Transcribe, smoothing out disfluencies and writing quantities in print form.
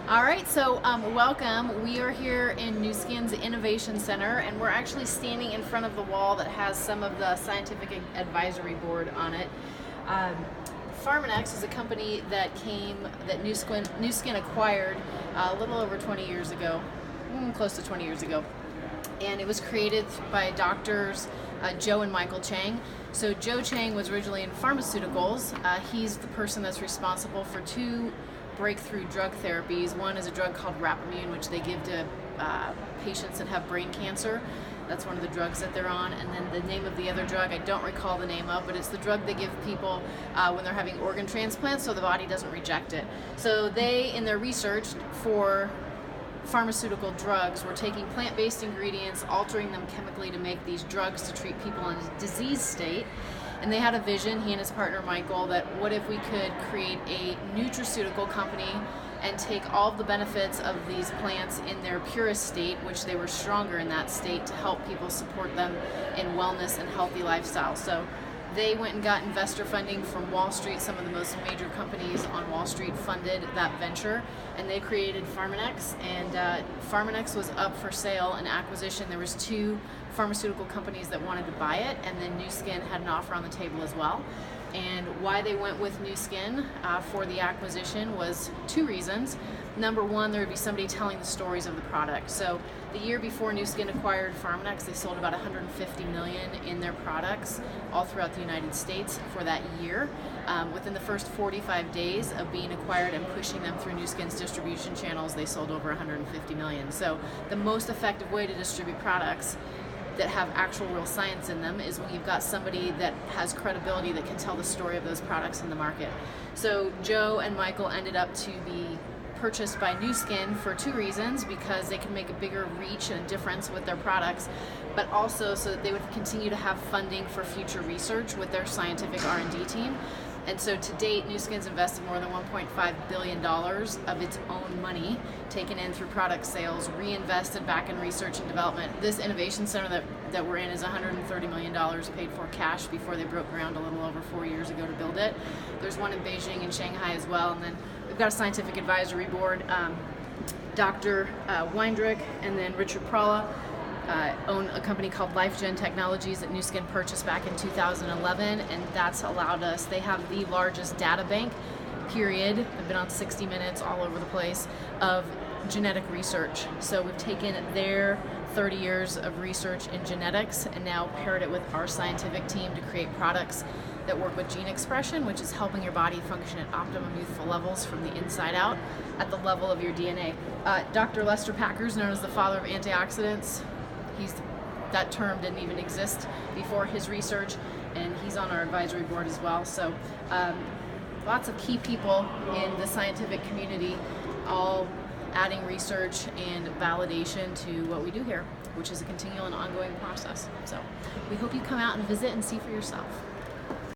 All right, so welcome. We are here in Nu Skin's Innovation Center, and we're actually standing in front of the wall that has some of the scientific advisory board on it. Pharmanex is a company that Nu Skin acquired a little over 20 years ago, close to 20 years ago. And it was created by doctors Joe and Michael Chang. So Joe Chang was originally in pharmaceuticals. He's the person that's responsible for two breakthrough drug therapies. One is a drug called Rapamune, which they give to patients that have brain cancer. That's one of the drugs that they're on. And then the name of the other drug, I don't recall the name of, but it's the drug they give people when they're having organ transplants so the body doesn't reject it. So they, in their research for pharmaceutical drugs, were taking plant-based ingredients, altering them chemically to make these drugs to treat people in a disease state. And they had a vision, he and his partner Michael, that what if we could create a nutraceutical company and take all of the benefits of these plants in their purest state, which they were stronger in that state, to help people support them in wellness and healthy lifestyle. So they went and got investor funding from Wall Street. Some of the most major companies on Wall Street funded that venture, and they created Pharmanex. And Pharmanex was up for sale, an acquisition. There was two pharmaceutical companies that wanted to buy it, and then Nu Skin had an offer on the table as well. And why they went with Nu Skin for the acquisition was two reasons. Number one, there would be somebody telling the stories of the product. So the year before Nu Skin acquired Pharmanex, they sold about $150 million in their products all throughout the United States for that year. Within the first 45 days of being acquired and pushing them through Nu Skin's distribution channels, they sold over $150 million. So the most effective way to distribute products that have actual real science in them is when you've got somebody that has credibility that can tell the story of those products in the market. So Joe and Michael ended up to be purchased by Nu Skin for two reasons: because they can make a bigger reach and difference with their products, but also so that they would continue to have funding for future research with their scientific R&D team. And so to date, Nu Skin's invested more than $1.5 billion of its own money, taken in through product sales, reinvested back in research and development. This innovation center that we're in is $130 million paid for cash before they broke ground a little over 4 years ago to build it. There's one in Beijing and Shanghai as well. And then we've got a scientific advisory board. Dr. Weindrich and then Richard Prala own a company called LifeGen Technologies that Nu Skin purchased back in 2011, and that's allowed us, they have the largest data bank, period. They've been on 60 Minutes all over the place, of genetic research. So we've taken their 30 years of research in genetics and now paired it with our scientific team to create products that work with gene expression, which is helping your body function at optimum youthful levels from the inside out at the level of your DNA. Dr. Lester Packers, known as the father of antioxidants, that term didn't even exist before his research, and he's on our advisory board as well. So lots of key people in the scientific community, all adding research and validation to what we do here, which is a continual and ongoing process. So we hope you come out and visit and see for yourself.